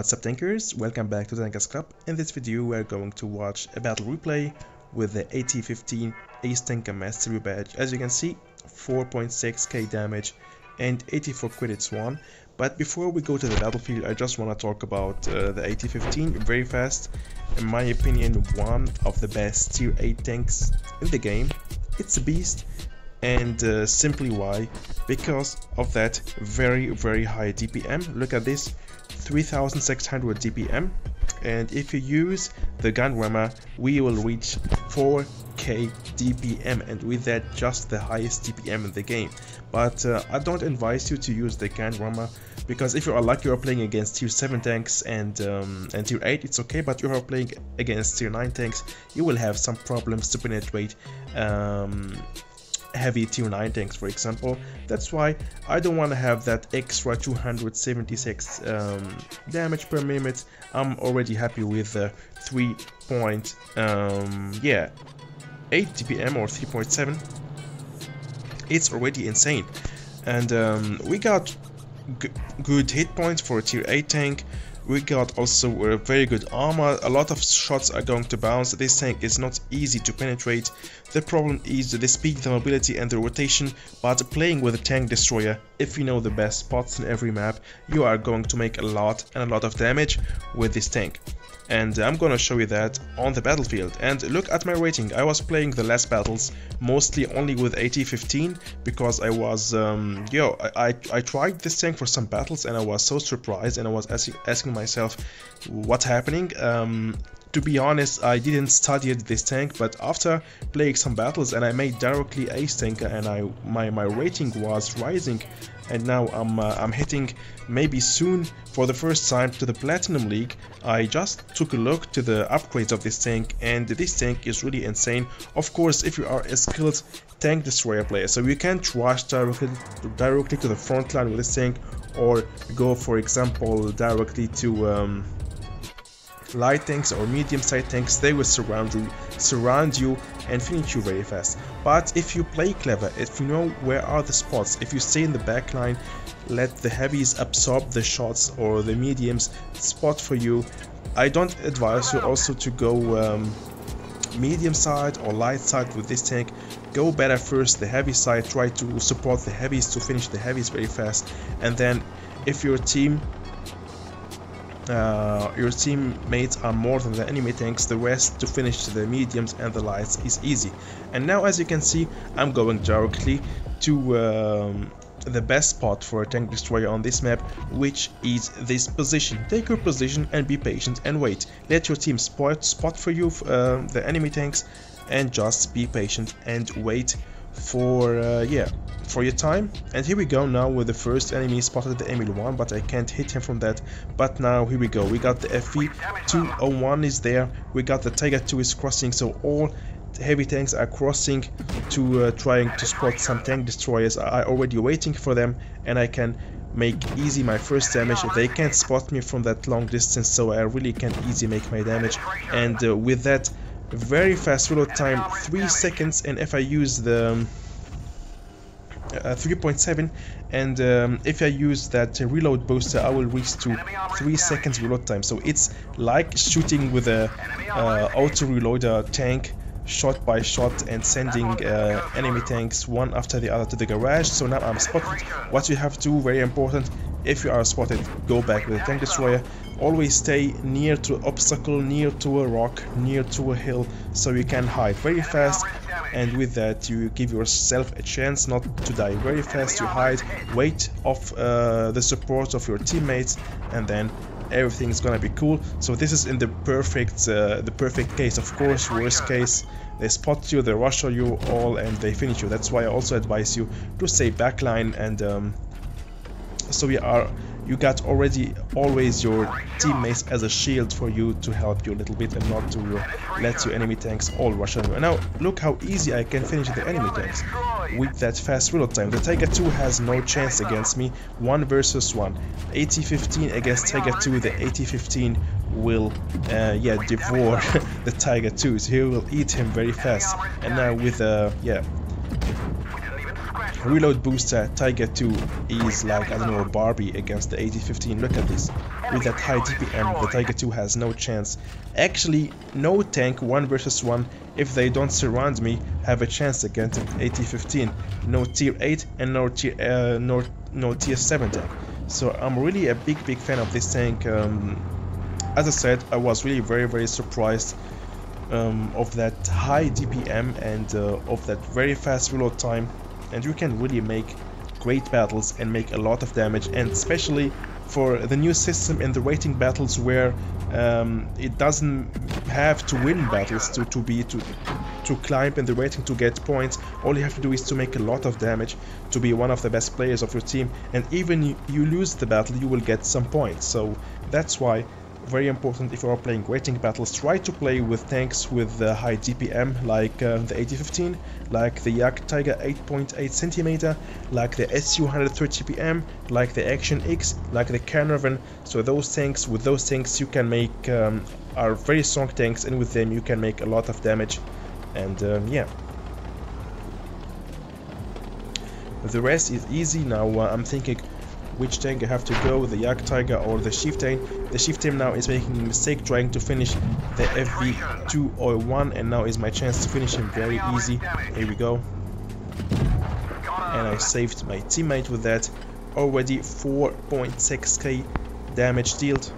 What's up tankers, welcome back to the Tankers Club. In this video we are going to watch a battle replay with the AT-15 Ace Tanker Mastery badge. As you can see, 4.6k damage and 84 credits won. But before we go to the battlefield, I just want to talk about the AT-15 very fast. In my opinion, one of the best tier 8 tanks in the game. It's a beast, and simply why? Because of that very high DPM. Look at this, 3600 DPM, and if you use the gun rammer we will reach 4k DPM, and with that just the highest DPM in the game. But I don't advise you to use the gun rammer, because if you are lucky you're playing against tier 7 tanks and tier 8, it's okay, but if you are playing against tier 9 tanks you will have some problems to penetrate heavy tier 9 tanks, for example. That's why I don't want to have that extra 276 damage per minute. I'm already happy with 3.8 DPM or 3.7. It's already insane, and we got good hit points for a tier 8 tank. We got also a very good armor. A lot of shots are going to bounce. This tank is not easy to penetrate. The problem is the speed, the mobility and the rotation, but playing with a tank destroyer, if you know the best spots in every map, you are going to make a lot of damage with this tank. And I'm gonna show you that on the battlefield. And look at my rating. I was playing the last battles mostly only with AT-15 because I was I tried this tank for some battles and I was so surprised, and I was asking myself what's happening. To be honest, I didn't study this tank, but after playing some battles and I made directly Ace Tanker, and my rating was rising, and now I'm hitting maybe soon for the first time to the Platinum League. I just took a look to the upgrades of this tank, and this tank is really insane. Of course, if you are a skilled tank destroyer player, so you can't rush directly to the front line with this tank, or go, for example, directly to light tanks or medium-sized tanks. They will surround you and finish you very fast. But if you play clever, if you know where are the spots, if you stay in the back line, let the heavies absorb the shots or the mediums spot for you. I don't advise you also to go medium side or light side with this tank. Go better first the heavy side, try to support the heavies to finish the heavies very fast, and then if your teammates are more than the enemy tanks, the rest to finish the mediums and the lights is easy. And now, as you can see, I'm going directly to the best spot for a tank destroyer on this map, which is this position. Take your position and be patient and wait. Let your team spot for you the enemy tanks, and just be patient and wait for your time. And here we go now with the first enemy. Spotted the Emil 1, but I can't hit him from that. But now here we go, we got the FV201 is there, we got the Tiger 2 is crossing, so all heavy tanks are crossing to trying to spot some tank destroyers. I already waiting for them, and I can make easy my first damage. They can't spot me from that long distance, so I really can easy make my damage. And with that very fast reload time, 3 seconds, and if I use the 3.7, and if I use that reload booster, I will reach to 3 seconds reload time. So it's like shooting with a auto reloader tank, shot by shot, and sending enemy tanks one after the other to the garage. So now I'm spotted. What you have to do, very important, if you are spotted, go back with a tank destroyer. Always stay near to an obstacle, near to a rock, near to a hill, so you can hide very fast, and with that you give yourself a chance not to die very fast. You hide, wait off the support of your teammates, and then everything's gonna be cool. So this is in the perfect case. Of course, worst case, they spot you, they rush you all, and they finish you. That's why I also advise you to stay backline, and so you got already always your teammates as a shield for you to help you a little bit, and not to let your enemy tanks all rush on you. And now look how easy I can finish the enemy tanks with that fast reload time. The Tiger 2 has no chance against me. 1 versus 1. AT-15 against Tiger 2. The AT-15 will devour the Tiger 2. So he will eat him very fast. And now with reload booster, Tiger 2 is like, I don't know, Barbie against the AT-15. Look at this. with that high DPM, the Tiger 2 has no chance. Actually, no tank 1 versus 1, if they don't surround me, have a chance against an AT-15. No tier 8 and no tier 7 tank. So I'm really a big fan of this tank. As I said, I was really very surprised of that high DPM and of that very fast reload time, and you can really make great battles and make a lot of damage, and especially for the new system in the rating battles where it doesn't have to win battles to climb in the rating to get points. All you have to do is to make a lot of damage to be one of the best players of your team, and even you lose the battle, you will get some points. So that's why very important, if you are playing rating battles, try to play with tanks with high DPM, like the AT-15, like the Yak Tiger 8.8 cm, like the SU 130 PM, like the Action X, like the Caravan. So those tanks, with those tanks you can make are very strong tanks, and with them you can make a lot of damage. And yeah, the rest is easy. Now I'm thinking which tank I have to go, the Yak Tiger or the Chieftain. The Chieftain now is making a mistake trying to finish the FV201, and now is my chance to finish him very easy. Here we go. And I saved my teammate with that. Already 4.6k damage dealt,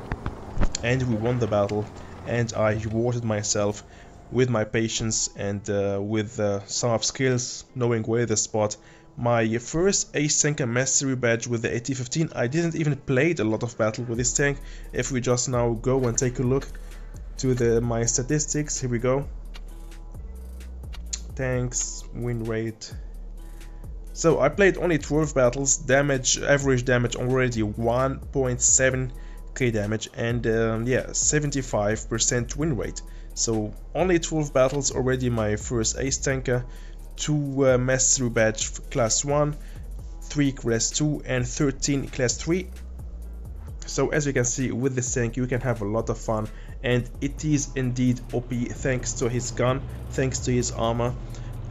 and we won the battle, and I rewarded myself with my patience and with some of skills, knowing where the spot. My first Ace Tanker Mastery badge with the AT-15. I didn't even play a lot of battle with this tank. If we just now go and take a look to my statistics, here we go. Tanks, win rate. So I played only 12 battles, damage, average damage already 1.7k damage, and yeah, 75% win rate. So only 12 battles, already my first Ace Tanker. 2 Mastery badge class 1, 3 class 2 and 13 class 3. So as you can see, with this tank you can have a lot of fun, and it is indeed OP thanks to his gun, thanks to his armor.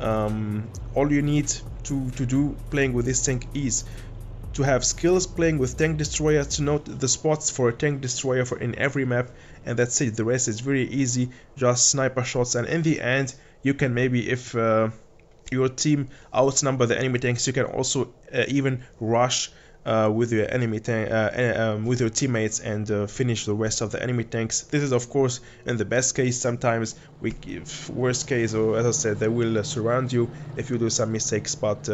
All you need to do playing with this tank is to have skills playing with tank destroyer, to note the spots for a tank destroyer in every map, and that's it. The rest is very easy, just sniper shots, and in the end you can maybe, if your team outnumber the enemy tanks, you can also even rush with your enemy tank, with your teammates, and finish the rest of the enemy tanks. This is of course in the best case. Sometimes we give worst case, or as I said, they will surround you if you do some mistakes, but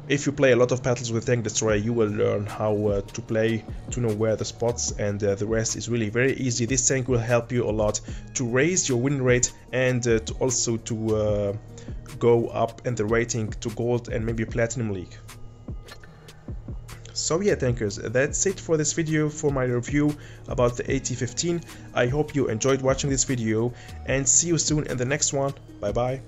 if you play a lot of battles with tank destroyer, you will learn how to play, to know where the spots, and the rest is really very easy. This tank will help you a lot to raise your win rate, and to also to go up in the rating to gold and maybe platinum league. So yeah, tankers, that's it for this video, for my review about the AT-15. I hope you enjoyed watching this video, and see you soon in the next one. Bye bye.